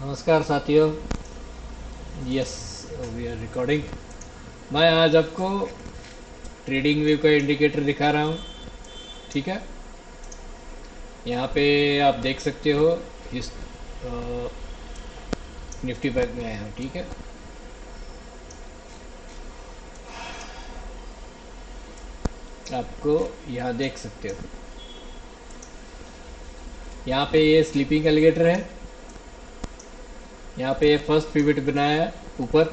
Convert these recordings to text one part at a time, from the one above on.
नमस्कार साथियों। Yes, we are recording. मैं आज आपको ट्रेडिंग व्यू का इंडिकेटर दिखा रहा हूँ। ठीक है, यहाँ पे आप देख सकते हो इस निफ्टी बैंक में आया हूँ। ठीक है, आपको यहाँ देख सकते हो, यहाँ पे ये स्लीपिंग एलिगेटर है। यहाँ पे ये फर्स्ट पिवट बनाया है ऊपर।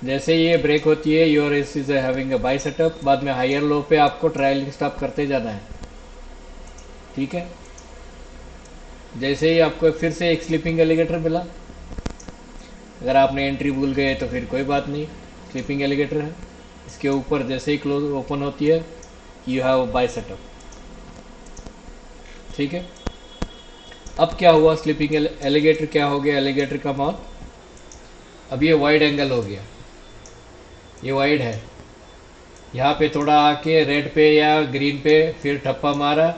जैसे ये ब्रेक होती है, your S is having a buy setup. बाद में हायर लो पे आपको ट्रायलिंग स्टॉप करते जाना है। ठीक है, जैसे ही आपको फिर से एक स्लीपिंग एलिगेटर मिला, अगर आपने एंट्री भूल गए तो फिर कोई बात नहीं, स्लीपिंग एलिगेटर है। इसके ऊपर जैसे ही क्लोज ओपन होती है, यू हैव बाय सेटअप। ठीक है, अब क्या हुआ, स्लीपिंग एलिगेटर क्या हो गया, एलिगेटर का माउथ अब ये वाइड एंगल हो गया, ये वाइड है। यहाँ पे थोड़ा आके रेड पे या ग्रीन पे फिर ठप्पा मारा,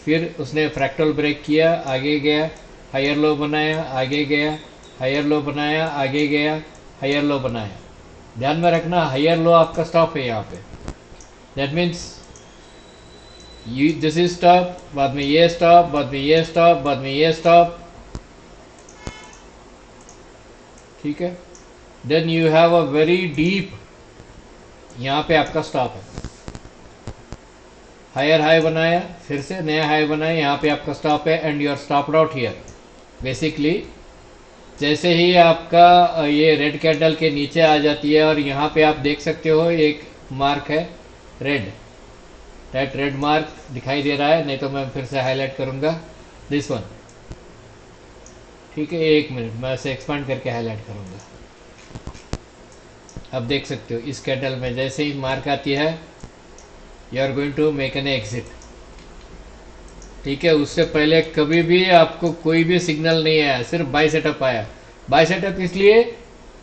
फिर उसने फ्रैक्टल ब्रेक किया, आगे गया, हायर लो बनाया, आगे गया, हायर लो बनाया, आगे गया, हायर लो बनाया। ध्यान में रखना, हायर लो आपका स्टॉप है यहाँ पे। That means this is stop, बाद में ये स्टॉप, बाद में ये स्टॉप, बाद में ये स्टॉप। ठीक है, then you have a very deep, यहाँ पे आपका स्टॉप है। हायर हाई बनाया, फिर से नया हाई बनाया, यहाँ पे आपका स्टॉप है and your stop out here. Basically जैसे ही आपका ये रेड कैंडल के नीचे आ जाती है, और यहाँ पे आप देख सकते हो एक मार्क है रेड, दैट रेड मार्क दिखाई दे रहा है, नहीं तो मैं फिर से हाईलाइट करूंगा, दिस वन। ठीक है, एक मिनट मैं इसे एक्सपांड करके हाईलाइट करूंगा। अब देख सकते हो इस कैंडल में जैसे ही मार्क आती है, you are going to make an exit. ठीक है, उससे पहले कभी भी आपको कोई भी सिग्नल नहीं आया, सिर्फ बाय सेटअप आया। बाय सेटअप इसलिए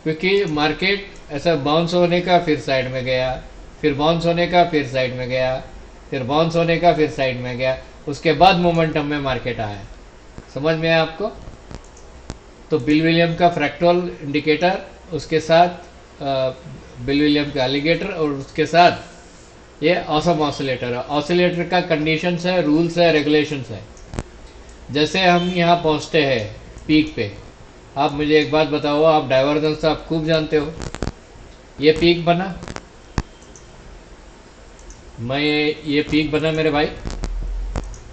क्योंकि मार्केट ऐसा बाउंस होने का, फिर साइड में गया, फिर बाउंस होने का, फिर साइड में गया, फिर बाउंस होने का, फिर साइड में गया, उसके बाद मोमेंटम में मार्केट आया। समझ में आया आपको? तो बिल विलियम का फ्रैक्टल इंडिकेटर, उसके साथ बिल विलियम का एलिगेटर, और उसके साथ ये ऑसम ऑसिलेटर है। ऑसिलेटर का कंडीशंस है, रूल्स है, रेगुलेशंस है। जैसे हम यहाँ पहुँचते हैं पीक पे, आप मुझे एक बात बताओ, आप डाइवर्जेंस आप खूब जानते हो। ये पीक बना, मैं ये पीक बना मेरे भाई,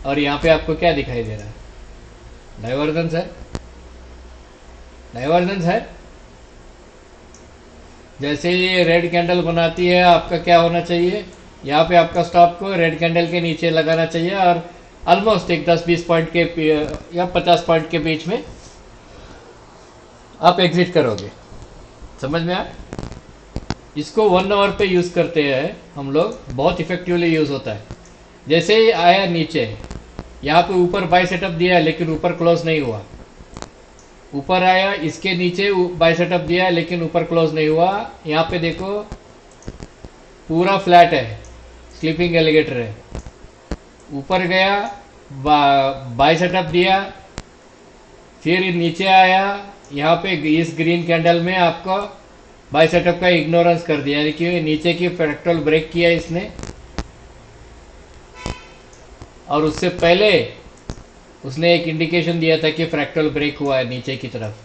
और यहाँ पे आपको क्या दिखाई दे रहा है? डाइवर्जेंस है, डाइवर्जेंस है। जैसे ये रेड कैंडल बनाती है, आपका क्या होना चाहिए, यहाँ पे आपका स्टॉप को रेड कैंडल के नीचे लगाना चाहिए, और ऑलमोस्ट एक 10-20 पॉइंट के या 50 पॉइंट के बीच में आप एग्जिट करोगे। समझ में आया? इसको 1 आवर पे यूज करते हैं हम लोग, बहुत इफेक्टिवली यूज होता है। जैसे ही आया नीचे, यहाँ पे ऊपर बाय सेटअप दिया लेकिन ऊपर क्लोज नहीं हुआ, ऊपर आया इसके नीचे बाय सेटअप दिया लेकिन ऊपर क्लोज नहीं हुआ, यहाँ पे देखो पूरा फ्लैट है, स्लीपिंग एलिगेटर है। ऊपर गया, बाय सेटअप दिया, फिर नीचे आया, यहाँ पे इस ग्रीन कैंडल में आपको बाय सेटअप का इग्नोरेंस कर दिया, यानी कि नीचे की फ्रैक्टल ब्रेक किया इसने, और उससे पहले उसने एक इंडिकेशन दिया था कि फ्रैक्टल ब्रेक हुआ है नीचे की तरफ,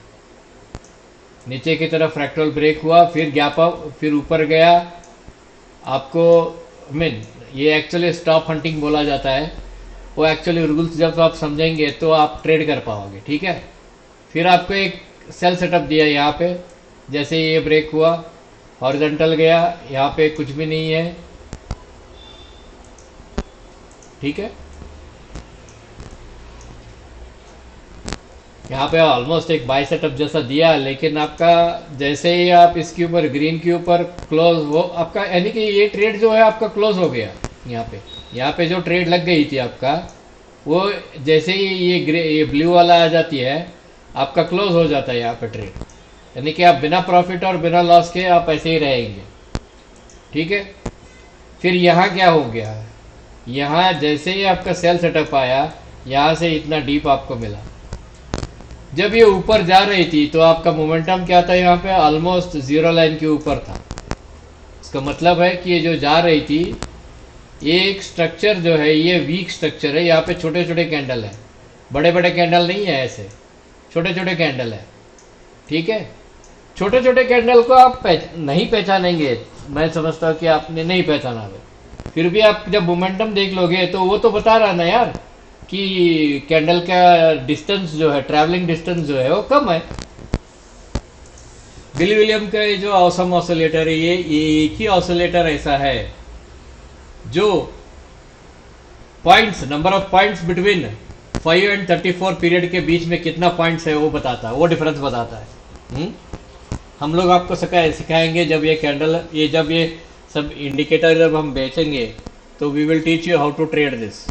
नीचे की तरफ फ्रैक्टल ब्रेक हुआ, फिर गैप अप, फिर ऊपर गया। आपको मीन ये एक्चुअली स्टॉप हंटिंग बोला जाता है, वो एक्चुअली रूल्स जब आप समझेंगे तो आप ट्रेड कर पाओगे। ठीक है, फिर आपको एक सेल सेटअप दिया यहाँ पे, जैसे ये ब्रेक हुआ, हॉरिजॉन्टल गया, यहाँ पे कुछ भी नहीं है। ठीक है, यहाँ पे ऑलमोस्ट एक बाय सेटअप जैसा दिया, लेकिन आपका जैसे ही आप इसके ऊपर ग्रीन के ऊपर क्लोज हो आपका, यानी कि ये ट्रेड जो है आपका क्लोज हो गया। यहाँ पे जो ट्रेड लग गई थी आपका, वो जैसे ही ये ब्लू वाला आ जाती है, आपका क्लोज हो जाता है यहाँ पे ट्रेड, यानी कि आप बिना प्रॉफिट और बिना लॉस के आप ऐसे ही रहेंगे। ठीक है, फिर यहाँ क्या हो गया, यहाँ जैसे ही आपका सेल सेटअप आया, यहाँ से इतना डीप आपको मिला, जब ये ऊपर जा रही थी तो आपका मोमेंटम क्या था, यहाँ पे ऑलमोस्ट जीरो लाइन के ऊपर था। इसका मतलब है कि ये जो जा रही थी, ये एक स्ट्रक्चर जो है ये वीक स्ट्रक्चर है। यहाँ पे छोटे छोटे कैंडल है, बड़े बड़े कैंडल नहीं है, ऐसे छोटे छोटे कैंडल है। ठीक है, छोटे छोटे कैंडल को आप नहीं पहचानेंगे, मैं समझता हूँ कि आपने नहीं पहचाना है। फिर भी आप जब मोमेंटम देख लोगे तो वो तो बता रहा ना यार कि कैंडल का डिस्टेंस जो है, ट्रैवलिंग डिस्टेंस जो है वो कम है। बिल विलियम का ये जो ऑसम ऑसिलेटर है, ये एक ही ऑसिलेटर ऐसा है जो points, number of points between 5 and 34 period के बीच में कितना पॉइंट्स है वो बताता है, वो डिफरेंस बताता है। हम लोग आपको सिखाएंगे जब ये कैंडल, ये जब ये सब इंडिकेटर जब हम बेचेंगे तो we will teach you how to trade this.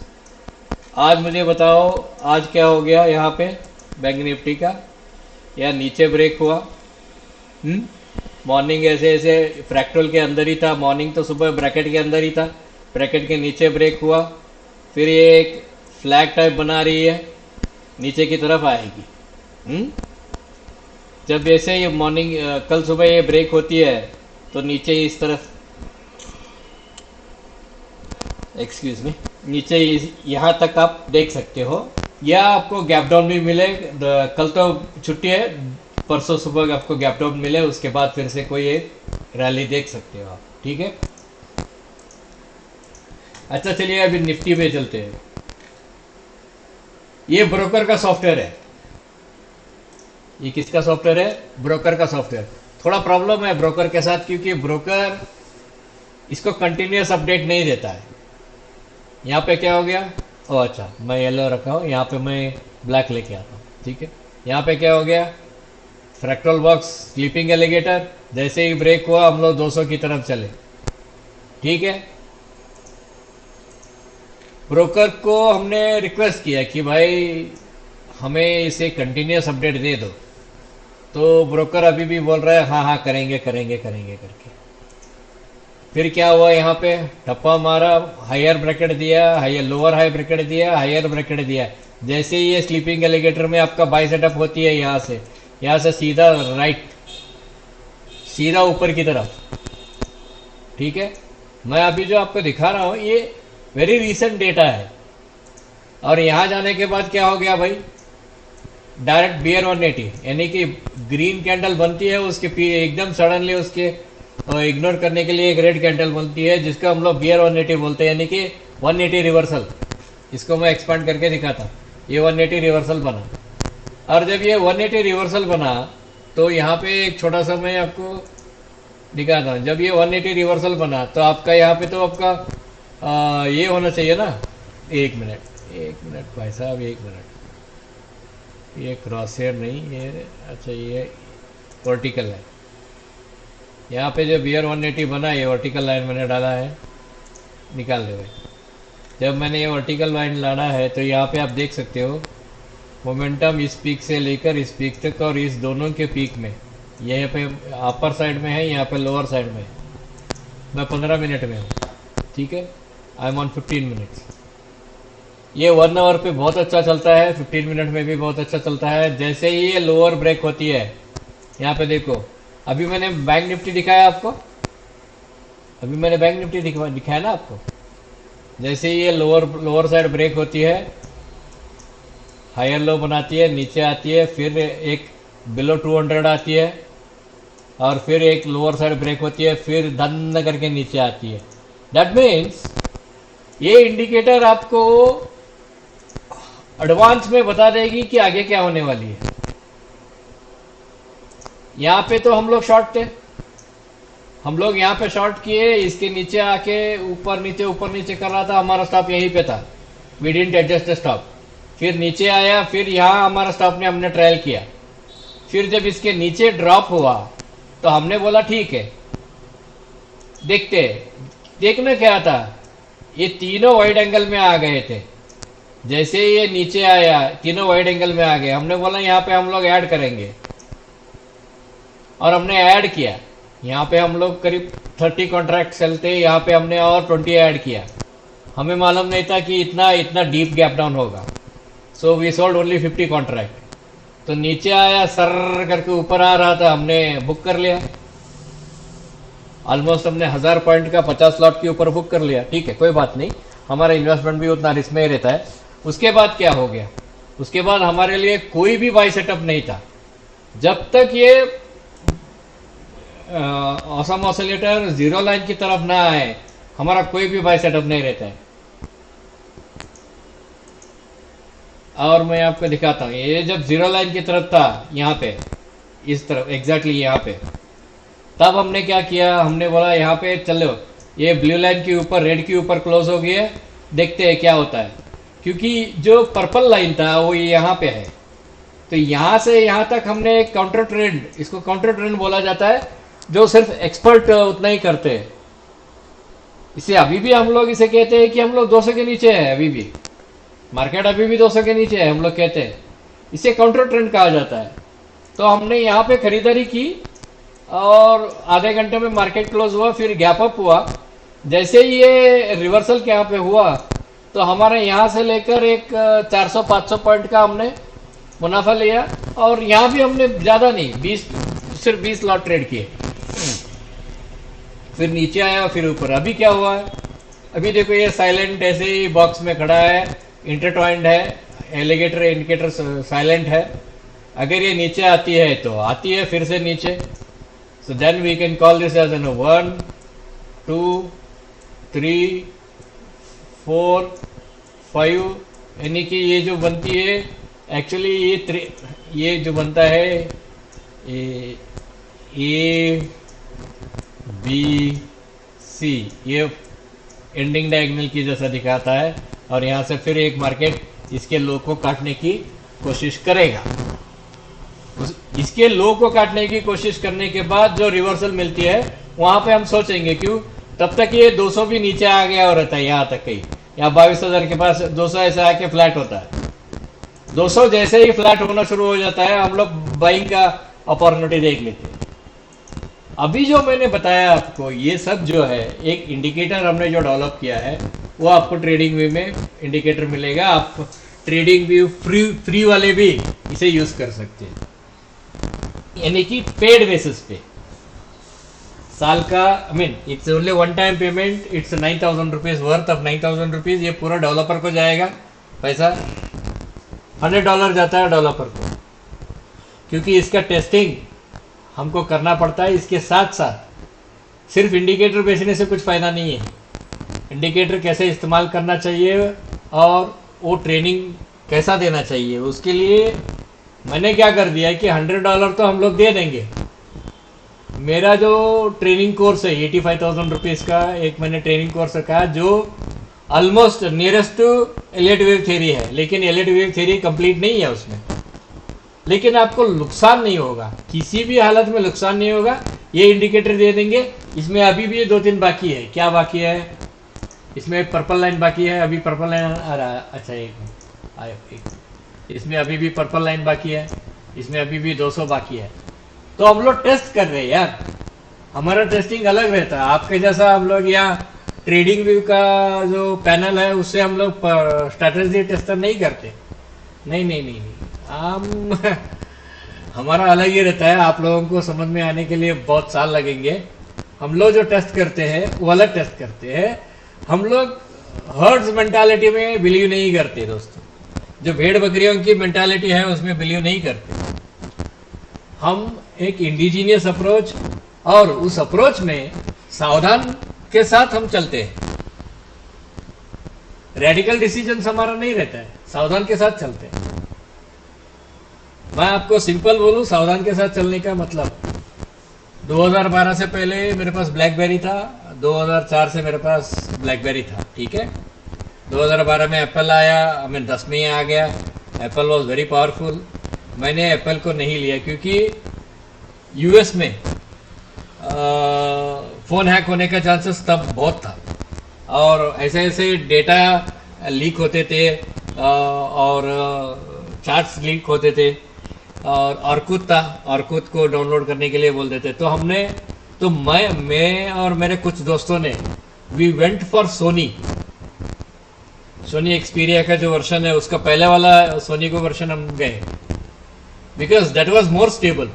आज मुझे बताओ आज क्या हो गया यहाँ पे बैंक निफ्टी का, या नीचे ब्रेक हुआ। मॉर्निंग ऐसे ऐसे फ्रैक्टल के अंदर ही था, मॉर्निंग तो सुबह ब्रैकेट के अंदर ही था, ब्रैकेट के नीचे ब्रेक हुआ, फिर ये एक फ्लैग टाइप बना रही है, नीचे की तरफ आएगी। जब ऐसे ये मॉर्निंग कल सुबह ये ब्रेक होती है तो नीचे इस तरफ, एक्सक्यूज मी, नीचे यहाँ तक आप देख सकते हो, या आपको गैप डाउन भी मिले। कल तो छुट्टी है, परसों सुबह आपको गैप डाउन मिले, उसके बाद फिर से कोई एक रैली देख सकते हो आप। ठीक है, अच्छा चलिए अभी निफ्टी पे चलते हैं। ये ब्रोकर का सॉफ्टवेयर है। ये किसका सॉफ्टवेयर है? ब्रोकर का सॉफ्टवेयर। थोड़ा प्रॉब्लम है ब्रोकर के साथ, क्योंकि ब्रोकर इसको कंटिन्यूस अपडेट नहीं देता है। यहाँ पे क्या हो गया, ओह अच्छा मैं येलो रखा हूँ, यहाँ पे मैं ब्लैक लेके आता हूँ। ठीक है, यहाँ पे क्या हो गया, फ्रैक्टल बॉक्स स्लीपिंग एलिगेटर, जैसे ही ब्रेक हुआ हम लोग 200 की तरफ चले। ठीक है, ब्रोकर को हमने रिक्वेस्ट किया कि भाई हमें इसे कंटिन्यूस अपडेट दे दो, तो ब्रोकर अभी भी बोल रहा है हाँ हाँ करेंगे करेंगे करेंगे करके। फिर क्या हुआ, यहाँ पे ठप्पा मारा, हायर ब्रैकेट दिया, हायर लोअर हाई ब्रैकेट दिया, हायर ब्रैकेट दिया। जैसे ही ये स्लीपिंग एलिगेटर में आपका बाय सेटअप होती है, यहाँ से सीधा राइट, सीधा ऊपर की तरफ। ठीक है, मैं अभी जो आपको दिखा रहा हूँ ये वेरी रीसेंट डेटा है। और यहाँ जाने के बाद क्या हो गया भाई, डायरेक्ट बियर 180, यानी कि ग्रीन कैंडल बनती है, उसके एकदम सडनली उसके इग्नोर करने के लिए एक रेड कैंडल बनती है, जिसको हम लोग बियर 180 बोलते हैं, यानी कि 180 रिवर्सल। इसको मैं एक्सपांड करके दिखाता, ये 180 रिवर्सल बना। और जब ये 180 रिवर्सल बना तो यहाँ पे एक छोटा सा मैं आपको दिखाता हूँ। जब ये 180 रिवर्सल बना तो आपका यहाँ पे तो आपका ये होना चाहिए ना, एक मिनट भाई साहब, एक मिनट, ये क्रॉस हेयर नहीं, ये अच्छा ये वर्टिकल है। यहाँ पे जो बियर 180 बना, ये वर्टिकल लाइन मैंने डाला है, निकाल दे भाई। जब मैंने ये वर्टिकल लाइन लाना है तो यहाँ पे आप देख सकते हो मोमेंटम इस पीक से लेकर इस पीक तक, और इस दोनों के पीक में, यहाँ पे अपर साइड में है, यहाँ पे लोअर साइड में है। मैं 15 मिनट में हूँ। ठीक है, आई एम ऑन 15 मिनट्स। ये 1 आवर पे बहुत अच्छा चलता है, 15 मिनट में भी बहुत अच्छा चलता है। जैसे ही ये लोअर ब्रेक होती है, यहाँ पे देखो, अभी मैंने बैंक निफ्टी दिखाया आपको, अभी मैंने बैंक निफ्टी दिखाया ना आपको। जैसे ही ये लोअर साइड ब्रेक होती है, हायर लो बनाती है, नीचे आती है, फिर एक बिलो 200 आती है, और फिर एक लोअर साइड ब्रेक होती है, फिर धन करके नीचे आती है। दैट मीन्स ये इंडिकेटर आपको एडवांस में बता देगी कि आगे क्या होने वाली है। यहाँ पे तो हम लोग शॉर्ट थे, हम लोग यहाँ पे शॉर्ट किए, इसके नीचे आके ऊपर नीचे कर रहा था, हमारा स्टॉप यहीं पे था, we didn't adjust the stop. फिर नीचे आया, फिर यहाँ हमारा स्टॉप ने हमने ट्रायल किया, फिर जब इसके नीचे ड्रॉप हुआ तो हमने बोला ठीक है देखते। देखना क्या था, ये तीनों वाइड एंगल में आ गए थे। जैसे ये नीचे आया, तीनों वाइड एंगल में आ गए, हमने बोला यहाँ पे हम लोग ऐड करेंगे, और हमने ऐड किया। यहाँ पे हम लोग करीब 30 कॉन्ट्रैक्ट चलते, यहाँ पे हमने और 20 ऐड किया। हमें मालूम नहीं था कि इतना डीप गैप डाउन होगा, so we sold only 50 contract. तो नीचे आया, सर करके ऊपर आ रहा था, हमने बुक कर लिया। ऑलमोस्ट हमने 1000 पॉइंट का 50 लॉट के ऊपर बुक कर लिया। ठीक है, कोई बात नहीं, हमारा इन्वेस्टमेंट भी उतना रिस्क में ही रहता है। उसके बाद क्या हो गया, उसके बाद हमारे लिए कोई भी बाई सेटअप नहीं था जब तक ये ऑसम ऑसिलेटर जीरो लाइन की तरफ ना आए, हमारा कोई भी बाई सेटअप नहीं रहता है। और मैं आपको दिखाता हूं, ये जब जीरो लाइन की तरफ था, यहाँ पे इस तरफ एग्जैक्टली यहाँ पे, तब हमने क्या किया, हमने बोला यहाँ पे चलो, ये ब्लू लाइन के ऊपर रेड के ऊपर क्लोज हो गया, देखते हैं क्या होता है। क्योंकि जो पर्पल लाइन था वो यहाँ पे है, तो यहाँ से यहाँ तक हमने एक काउंटर ट्रेंड, इसको काउंटर ट्रेंड बोला जाता है, जो सिर्फ एक्सपर्ट उतना ही करते हैं। इसे अभी भी हम लोग इसे कहते हैं कि हम लोग 200 के नीचे है, अभी भी मार्केट अभी भी 200 के नीचे है, हम लोग कहते हैं। इसे काउंटर ट्रेंड कहा जाता है। तो हमने यहाँ पे खरीदारी की और आधे घंटे में मार्केट क्लोज हुआ, फिर गैप अप हुआ। जैसे ही ये रिवर्सल यहाँ पे हुआ, तो हमारे यहाँ से लेकर एक 400-500 पॉइंट का हमने मुनाफा लिया। और यहाँ भी हमने ज्यादा नहीं, सिर्फ 20 लॉट ट्रेड किए। फिर नीचे आया, फिर ऊपर। अभी क्या हुआ है, अभी देखो ये साइलेंट ऐसे ही बॉक्स में खड़ा है, इंटरट्वाइंड है, एलिगेटर इंडिकेटर साइलेंट है। अगर ये नीचे आती है तो आती है फिर से नीचे, so then we can call this as an 1 2 3 4 5, यानी कि ये जो बनती है एक्चुअली ये जो बनता है ए बी सी, ये एंडिंग डायगोनल की जैसा दिखाता है। और यहाँ से फिर एक मार्केट इसके लो को काटने की कोशिश करेगा। इसके लो को काटने की कोशिश करने के बाद जो रिवर्सल मिलती है, वहां पे हम सोचेंगे क्यों, तब तक ये 200 भी नीचे आ गया और रहता है यहाँ तक, कहीं यहाँ 22,000 के पास 200 ऐसे आके फ्लैट होता है। 200 जैसे ही फ्लैट होना शुरू हो जाता है, हम लोग बाइंग का अपॉर्चुनिटी देख लेते हैं। अभी जो मैंने बताया आपको, ये सब जो है एक इंडिकेटर हमने जो डेवलप किया है, वो आपको ट्रेडिंग व्यू में इंडिकेटर मिलेगा। आप ट्रेडिंग व्यू फ्री वाले भी इसे यूज कर सकते हैं, यानी कि पेड बेसिस पे। साल का, I mean it's only one time payment, it's 9,000 rupees worth of 9,000 rupees. ये पूरा डेवलपर को जाएगा पैसा, $100 जाता है डेवलपर को, क्योंकि इसका टेस्टिंग हमको करना पड़ता है। इसके साथ साथ सिर्फ इंडिकेटर बेचने से कुछ फायदा नहीं है। इंडिकेटर कैसे इस्तेमाल करना चाहिए और वो ट्रेनिंग कैसा देना चाहिए, उसके लिए मैंने क्या कर दिया है कि $100 तो हम लोग दे देंगे। मेरा जो ट्रेनिंग कोर्स है 85,000 रुपीज़ का एक मैंने ट्रेनिंग कोर्स रखा है, जो almost nearest to Elliott wave theory है, लेकिन एलियट वेव थ्योरी कंप्लीट नहीं है उसमें। लेकिन आपको नुकसान नहीं होगा, किसी भी हालत में नुकसान नहीं होगा। ये इंडिकेटर दे देंगे। इसमें अभी भी 2-3 बाकी है। क्या बाकी है, इसमें पर्पल लाइन बाकी है, अभी पर्पल लाइन आ रहा है। अच्छा एक इसमें अभी भी पर्पल लाइन बाकी है, इसमें अभी भी 200 बाकी है। तो हम लोग टेस्ट कर रहे हैं यार, हमारा टेस्टिंग अलग रहता है। आपके जैसा हम लोग यहाँ ट्रेडिंग व्यू का जो पैनल है उससे हम लोग स्ट्रैटेजी टेस्टर नहीं करते। नहीं, हम हमारा अलग ही रहता है। आप लोगों को समझ में आने के लिए बहुत साल लगेंगे। हम लोग जो टेस्ट करते हैं वो अलग टेस्ट करते हैं। हम लोग हर्ड्स मेंटालिटी में बिलीव नहीं करते दोस्तों। जो भेड़ बकरियों की मेंटालिटी है उसमें बिलीव नहीं करते। हम एक इंडिजीनियस अप्रोच, और उस अप्रोच में सावधान के साथ हम चलते हैं। रेडिकल डिसीजन हमारा नहीं रहता है, सावधान के साथ चलते हैं। मैं आपको सिंपल बोलूं, सावधान के साथ चलने का मतलब, 2012 से पहले मेरे पास ब्लैकबेरी था, 2004 से मेरे पास ब्लैकबेरी था, ठीक है। 2012 में एप्पल आया, मैं 10 में आ गया। Apple was very powerful. मैंने एप्पल को नहीं लिया क्योंकि यूएस में फ़ोन हैक होने का चांसेस तब बहुत था, और ऐसे ऐसे डेटा लीक होते थे और चार्ट्स लीक होते थे। और ऑर्कुट था, ऑर्कुट को डाउनलोड करने के लिए बोल देते। तो मैं और मेरे कुछ दोस्तों ने we went for Sony Xperia का जो वर्जन है, उसका पहले वाला सोनी को वर्जन हम गए। Because that was more stable.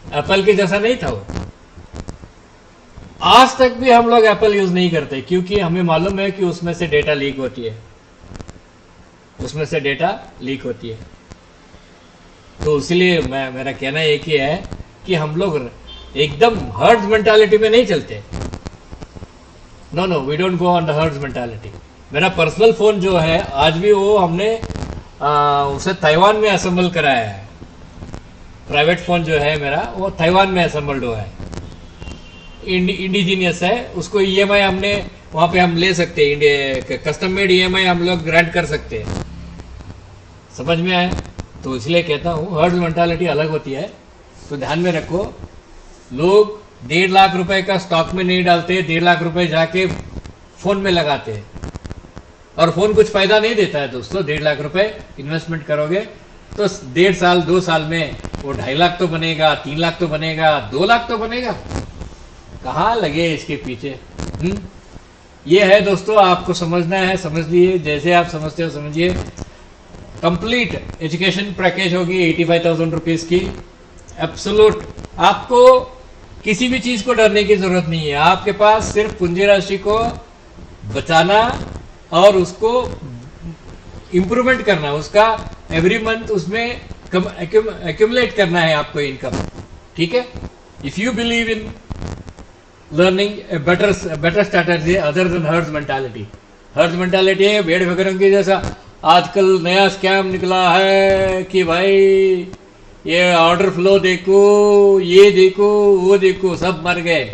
Apple के जैसा नहीं था वो। आज तक भी हम लोग एप्पल यूज नहीं करते क्योंकि हमें मालूम है कि उसमें से डेटा लीक होती है, उसमें से डेटा लीक होती है। तो इसलिए मेरा कहना एक ही है कि हम लोग एकदम हर्ड्स मेंटालिटी में नहीं चलते। No, we don't go on the herds mentality. मेरा पर्सनल फोन जो है आज भी वो हमने उसे ताइवान में असेंबल कराया है। प्राइवेट फोन जो है मेरा वो ताइवान में असेंबल्ड हुआ है, इंडिजीनियस है। उसको ईएमआई हमने वहां पे हम ले सकते हैं, कस्टम मेड ईएमआई हम लोग ग्रांट कर सकते हैं। समझ में आया? तो इसलिए कहता हूँ हर्ड्स मेंटालिटी अलग होती है। तो ध्यान में रखो, लोग 1.5 लाख रुपए का स्टॉक में नहीं डालते, 1.5 लाख रुपए जाके फोन में लगाते हैं और फोन कुछ फायदा नहीं देता है दोस्तों। 1.5 लाख रुपए इन्वेस्टमेंट करोगे तो 1.5 साल 2 साल में वो 2.5 लाख तो बनेगा, 3 लाख तो बनेगा, 2 लाख तो बनेगा। कहाँ लगे इसके पीछे? ये है दोस्तों, आपको समझना है, समझ लिए, जैसे आप समझते हो समझिए। कंप्लीट एजुकेशन पैकेज होगी 85,000 रुपीज की, एब्सोल्यूट। आपको किसी भी चीज को डरने की जरूरत नहीं है। आपके पास सिर्फ पूंजी राशि को बचाना और उसको इंप्रूवमेंट करना, उसका एवरी मंथ उसमें एक्यूमुलेट करना है आपको इनकम। ठीक है? If you believe in learning a better strategy other than hertz mentality. Hertz mentality है भेड़ बकरंगी जैसा। आजकल नया स्कैम निकला है कि भाई ये ऑर्डर फ्लो देखो, ये देखो, वो देखो, सब मर गए।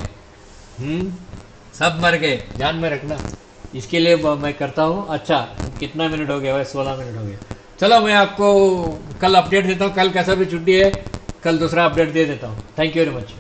सब मर गए, ध्यान में रखना। इसके लिए मैं करता हूँ। अच्छा, कितना मिनट हो गया भाई? 16 मिनट हो गया। चलो मैं आपको कल अपडेट देता हूँ। कल कैसा भी छुट्टी है, कल दूसरा अपडेट दे देता हूँ। Thank you very much.